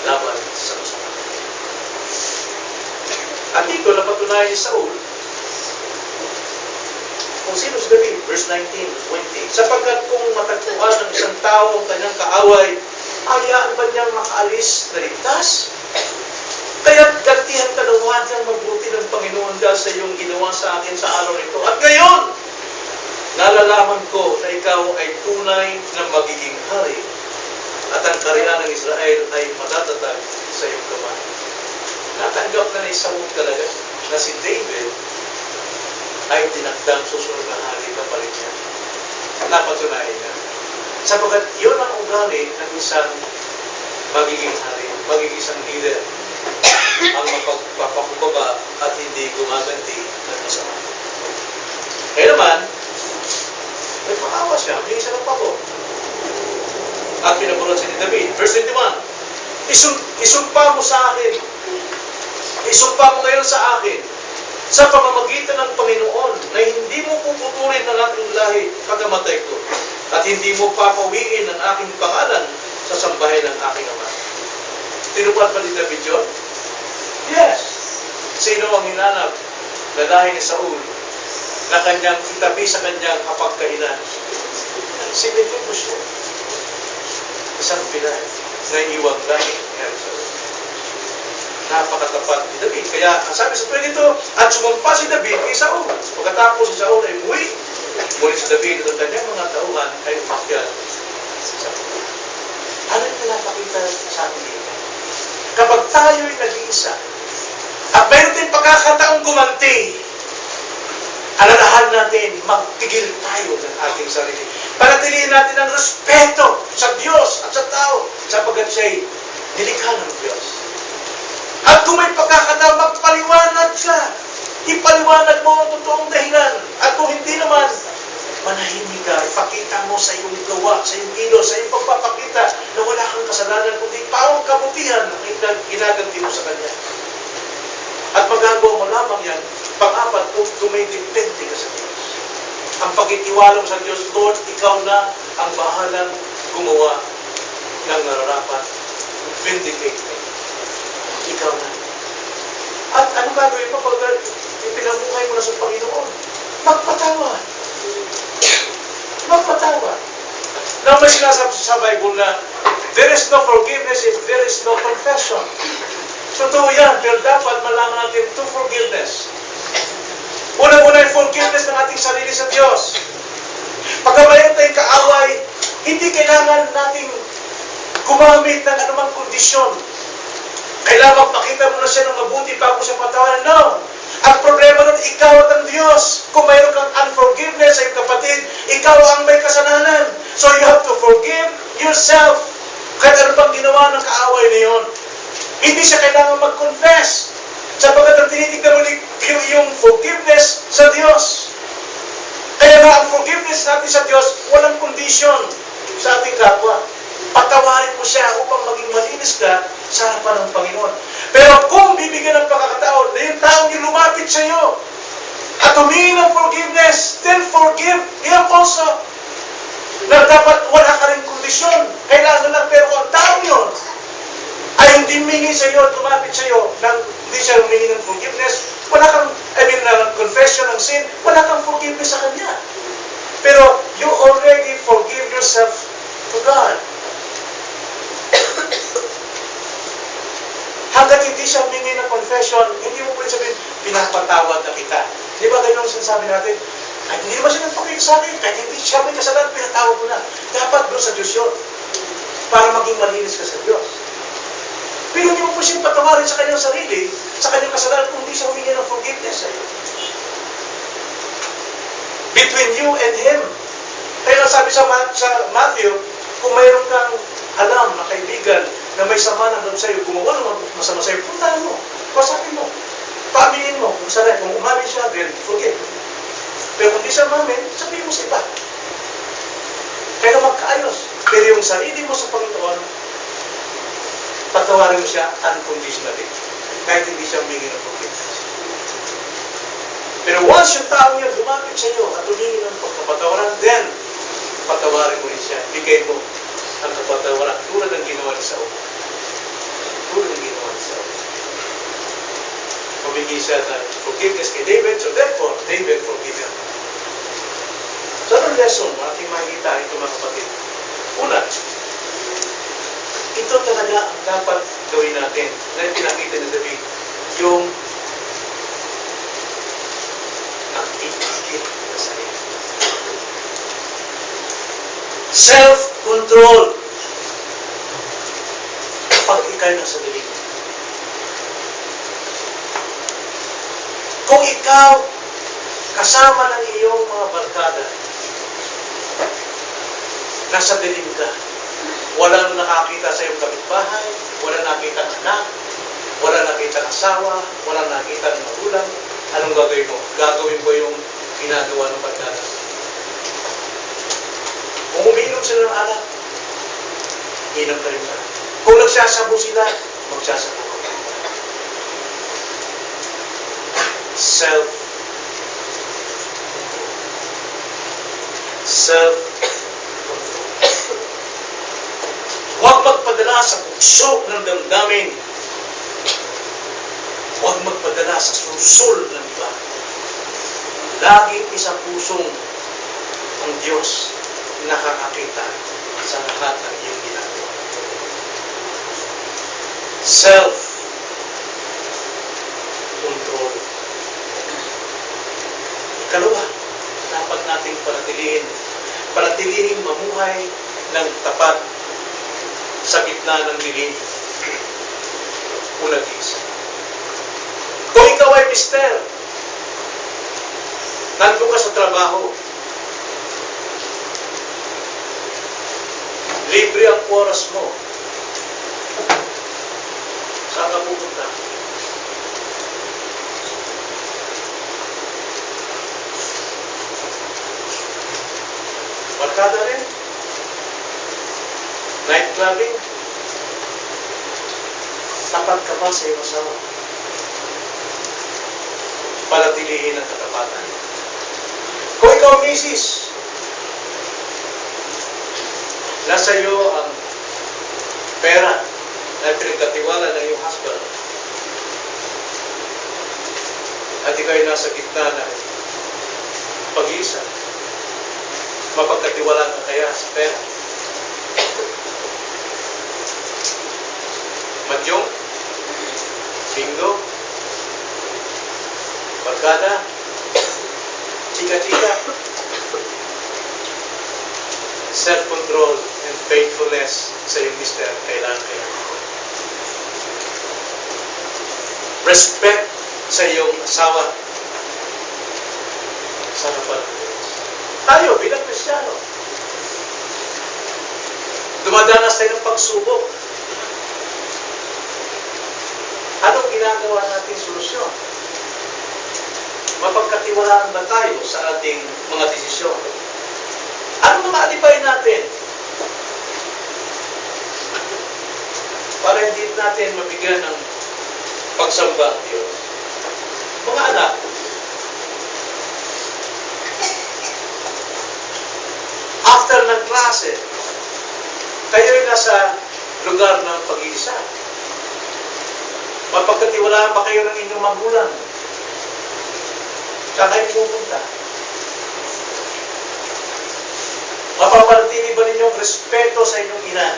laban sa masama. At dito, napatunayan ni Saul kung sino si David, verse 19, 20. Sapagkat kung matagpuan ng isang tao ang kanyang kaaway, hayaan ba niyang makaalis na ligtas? Kaya gantihan ka ng wadyang mabuti ng Panginoon dahil sa iyong ginawa sa akin sa araw nito. At ngayon, nalalaman ko na ikaw ay tunay na magiging hari at ang kaharian ng Israel ay matatatag sa iyong kamay. Natanggap na ni Saul talaga na si David ay tinakdang susunod na hari kapalit niya. Napatunayan niya. Sapagat yun ang ugali ng isang magiging hari, magiging isang leader, ang mapagpapakubaba at hindi gumaganti ng masama. Kaya naman, may pakawa siya, may isa ng pako. At pinabulat siya ni David. Verse 21, isumpa mo sa akin, isumpa mo ngayon sa akin, sa pamamagitan ng Panginoon, na hindi mo puputulin ng aking lahi pagkamatay ko, at hindi mo papawiin ang aking pangalan sa sambahay ng aking ama. Tinupad ba ni David yun? Yes. Sino ang hinanap na dahil ni Saul na kanyang itabi sa kanyang kapagkainan? Si Mephibosheth. Isang Pinay na iwang lahi ni Saul. Napakatapat ni David. Kaya ang sabi sa 22, at sumampa si David kay Saul. Pagkatapos si Saul ay buwi, muli si David at ang kanyang mga tauhan ay umakyat sa Saul. Ano yung pinapakita sa atin dito? Kapag tayo'y nag-iisa, at mayroon din pagkakataong gumanti, Tandaan natin, magtigil tayo ng ating sarili. Panatilihin natin ang respeto sa Diyos at sa tao, sapagkat siya'y nilikha ng Diyos. At kung may pagkakataon, magpaliwanag ka. Ipaliwanag mo ang totoong dahilan. At kung hindi naman, manahimik ka. Ipakita mo sa iyong gawa, sa iyong kilos, sa iyong pagpapakita na wala kang kasalanan, kundi paong kabutihan ang ginaganti mo sa Kanya. At magagawa mo lamang yan, pang-apat, kung dumidepende ka sa Diyos. Ang pagkitiwala mo sa Diyos, Lord, ikaw na ang bahalang gumawa ng nararapat. Vindicate me. Ikaw na. At ano gagawin mo pag ipinabuhay mo na sa Panginoon? Magpatawad. Magpatawad. Na may sinasabi sa Bible na there is no forgiveness if there is no confession. Totoo yan, pero dapat malaman natin to forgiveness. Unang-una yung forgiveness ng ating sarili sa Diyos. Pagka mayroon tayong kaaway, hindi kailangan nating gumamit ng anumang kondisyon. Kailangan magpakita mo na siya ng mabuti bago siya patawanan. No! Ang problema nun, ikaw at ang Diyos. Kung mayroon kang unforgiveness sa iyong kapatid, ikaw ang may kasalanan. So you have to forgive yourself. Kahit ano pang ginawa ng kaaway na yun. Hindi siya kailangan mag-confess. Sapagkat ang tinitignan mo yung forgiveness sa Diyos. Kaya nga ang forgiveness natin sa Diyos, walang condition sa ating kapwa. Patawarin mo siya upang maging malinis ka sa harapan ng Panginoon. Pero kung bibigyan ng pagkakataon na yung taong yung lumapit sa iyo at humingi ng forgiveness, then forgive him also. Na dapat wala ka rin kondisyon. Kailangan lang, pero kung ang taong yun ay hindi humingi sa iyo at lumapit sa iyo nang hindi siya humingi ng forgiveness, wala kang, confession ng sin, wala kang forgiveness sa kanya. Pero you already forgive yourself to God. Hanggat hindi siya humingi ng confession, hindi mo pwede sabihin, pinapatawad na kita. Di ba ganyan ang sinasabi natin? Kahit hindi naman siya nagpakita sa akin, kahit hindi siya may kasalanan, pinatawad mo na. Dapat doon sa Diyos yun. Para maging malinis ka sa Diyos. Pero hindi mo po siyang patawarin sa kanyang sarili, sa kanyang kasalanan, kung hindi siya humingi ng forgiveness sa iyo. Between you and Him. Kaya sabi sa Matthew, kung mayroon kang alam na kaibigan na may sama ng loob sa iyo, gumawa ng masama sa iyo, puntahan mo, pasapin mo, paaminin mo, kung sana, kung umamin siya, then forgive. Pero kung di siya umamin, sabihin mo sa iba. Kaya magkaayos. Pero yung sarili mo sa Panginoon, patawarin mo siya unconditionally. Kahit hindi siya humingi ng forgiveness. Pero once yung tao niya lumapit sa iyo at humingi ng pagkapatawaran, then patawarin mo rin siya. Bigay mo ang kapatawaran tulad ng ginawa ni Saul. Tulad ng ginawa ni Saul. Humingi siya ng forgiveness kay David, so therefore, David forgive him. So anong lesson ating makikita ito mga kapatid? Una, ito talaga ang dapat gawin natin na pinakita ni David, yung nagtitigil na sarili. Self-control. Kapag ikay na sa dilim. Kung ikaw kasama ng iyong mga barkada, nasa dilim ka, wala nang nakakita sa iyong kapitbahay, wala nakita ng anak, wala nakita ng asawa, wala nakita ng magulang, anong gagawin mo? Gagawin mo yung ginagawa ng barkada. Kung umiinom sila ng alak, inom ka rin ka. Kung nagsasabo sila, magsasabo ka. Huwag magpadala sa bukso ng damdamin. Huwag magpadala sa sulsul ng iba. Laging isang pusong ang Diyos nakakakita sa lahat ng iyong ginagawa. Self-control. Ikalawa, dapat nating panatilihin mamuhay ng tapat sa gitna ng dilim o nag-iisa. Kung ikaw ay mister, Nandun ka sa trabaho. Libre ang oras mo. Saan ka pupunta? Barkada rin. Night clubbing. Tapat ka ba sa iyong asawa? Palatilihin ang katapatan. Kung ikaw, misis, nasa iyo ang pera na pinagkatiwala ng iyong husband at ikaw ay nasa gitna ng pag-iisa, mapagkatiwalaan ka kaya sa pera? Madyong, bingo, barkada, chika-chika, self-control and faithfulness sa iyong mister, kailangan. Respect sa iyong asawa. Sa harapan ng Diyos. Tayo bilang Kristiyano, dumadanas tayo ng pagsubok. Anong ginagawa nating solusyon? Mapagkatiwalaan ba tayo sa ating mga desisyon? Ano mga alibay natin? Para hindi natin mabigyan ng pagsamba ang Diyos. Mga anak, after ng klase, kayo'y nasa lugar ng pag-iisa. Mapagkatiwalaan ba kayo ng inyong magulang? Saan kayo pupunta? Mapapanatili ba ninyo ang respeto sa inyong ina?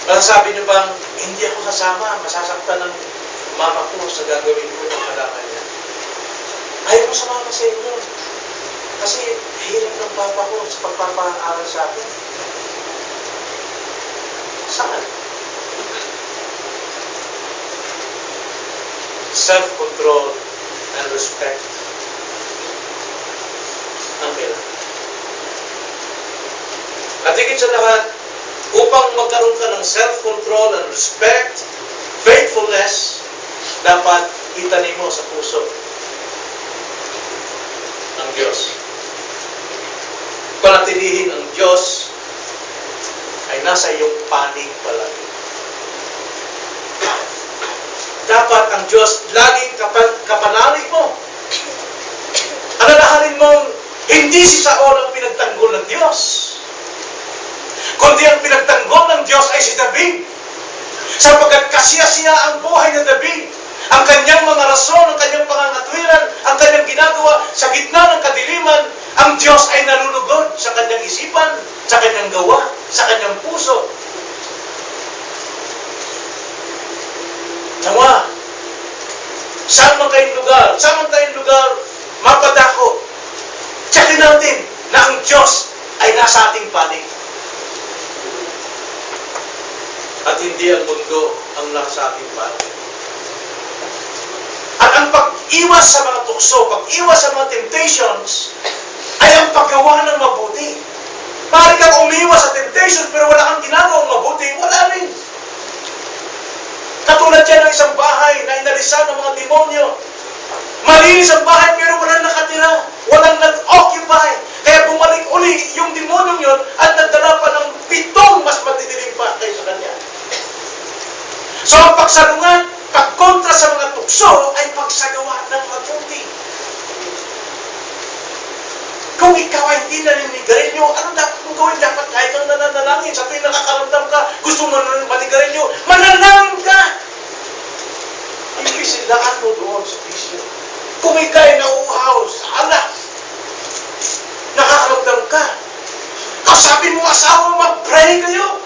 Parang sabi niyo bang, hindi ako sasama, masasaktan ng mama ko sa gagawin ko ng kailangan niya. Ayaw ko sumama sa inyo. Kasi hirap ng papa ko sa pagpapaaral sa akin. Saan? Self-control and respect ang kailangan. At higit sa lahat, upang magkaroon ka ng self-control and respect, faithfulness, dapat itanim mo sa puso ng Diyos. Panatilihin ang Diyos ay nasa iyong panig palagi. Dapat ang Diyos laging kapanalig mo. Alalahanin mong hindi si Saul ang pinagtanggol ng Diyos, kundi ang pinagtanggol ng Diyos ay si David. Sapagkat kasiya-siya ang buhay ng David. Ang kanyang mga rason, ang kanyang pangangatwiran, ang kanyang ginagawa sa gitna ng kadiliman, ang Diyos ay nalulugod sa kanyang isipan, sa kanyang gawa, sa kanyang puso. Nawa, saan man tayong lugar, mapadako. Tsakin natin na ang Diyos ay nasa ating panig. At hindi ang mundo ang nasa ating panig. At ang pag-iwas sa mga tukso, pag-iwas sa mga temptations, ay ang paggawa ng mabuti. Maaari kang umiwas sa temptations pero wala kang ginagawang mabuti, wala rin. Katulad yan ng isang bahay na inalisan ng mga demonyo. Malinis ang bahay pero walang nakatira, walang nag-occupy. Kaya bumalik uli yung demonyong yon at nagdala pa ng 7 mas matidilim pa kaysa kanya. So ang pagsalungat, pagkontra sa mga tukso ay pagsagawa ng mabuti. Kung ikaw ay hindi naninigarilyo, ano dapat mong gawin? Dapat kahit kang nananalangin, sa tuwing nakakaramdam ka, gusto mo na manigarilyo, manalangin ka! Ibisilaan mo doon sa bisyo. Kung ikaw ay nauuhaw sa alak, nakakaramdam ka, kausapin mo asawa, mag-pray kayo.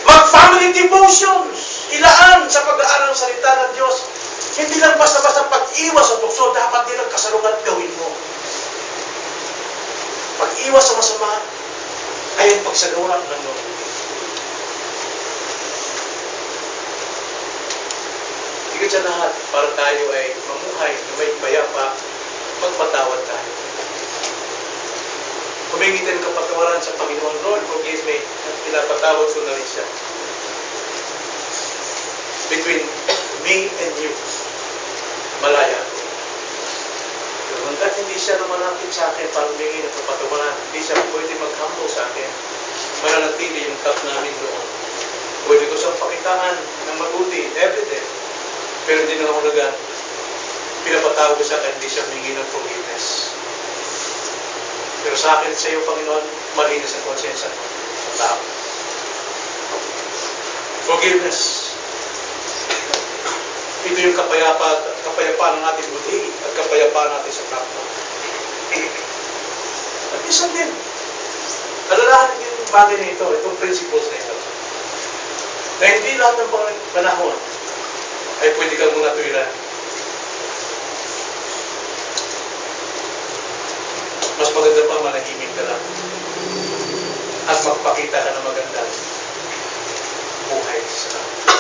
Mag-family devotions. Ilaan sa pag-aaral ng salita ng Diyos. Hindi lang basta-basta pag-iwas sa tukso, dapat din ang kasalungat gawin mo. Pag-iwas sa masama ay ang pagsagawa ng mabuti. Higit sa lahat, para tayo ay mamuhay na may payapa, Humingi tayo ng kapatawaran sa Panginoon. Lord, forgive me. At pinapatawad ko na rin siya. Between me and you, malaya ako. Pero hanggat hindi siya lumalapit sa akin para humingi ng kapatawaran, hindi siya pwede mag-humble sa akin, mananatili yung cup namin doon. Pwede ko siyang pakitaan ng mabuti everyday. Pero hindi na ako pinapatawag ko siya kaya hindi siya humingi ng forgiveness. Pero sa akin, sa iyo, Panginoon, malinis ang konsensya ko sa tao. Forgiveness. Ito yung kapayapaan ng ating buti at kapayapaan natin sa kapwa. At isa din, alalahanin din yung bagay na ito, itong principles na ito. Na hindi lahat ng panahon ay pwede kang muna tuwiran. Mas maganda pa manahimik ka lang at magpakita ka ng magandang buhay sa kapwa.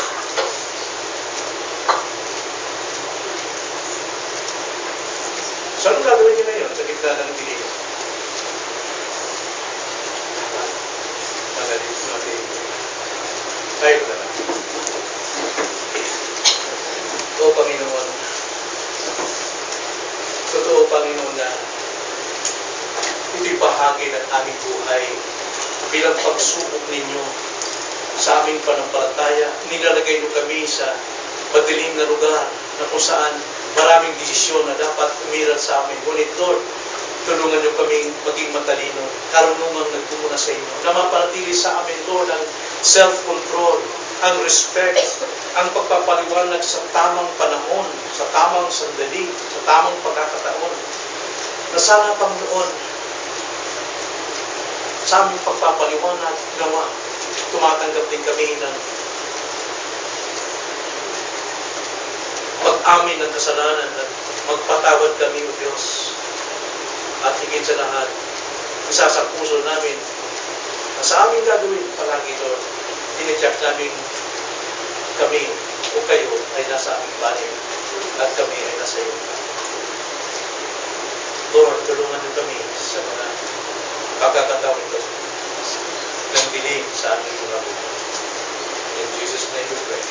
So, anong gagawin niyo ngayon sa gitna ng dilim? Magalit natin. Tayo na lang. O Panginoon, totoo Panginoon na ito'y bahagi ng aming buhay bilang pagsubok ninyo sa aming panampalataya. Nilalagay niyo kami sa madilim na lugar na kung saan maraming desisyon na dapat umiral sa amin. Ngunit Lord, tulungan niyo kaming maging matalino, karunungang nagtumuna sa inyo, na mapanatili sa amin, Lord, ang self-control, ang respect, ang pagpapaliwanag sa tamang panahon, sa tamang sandali, sa tamang pagkakataon. Na sana, Panginoon, sa aming pagpapaliwanag, nawa, tumatanggap din kami ng pag-amin ng kasalanan at magpatawad kami, O Diyos. At higit sa lahat, isa sa puso namin na sa aming gagawin palagi, Lord, tinicheck namin kami o kayo ay nasa aming bahay at kami ay nasa iyo. Lord, tulungan niyo kami sa mga pagkakataon ito ng dilim sa aming mga buhay. In Jesus' name we pray.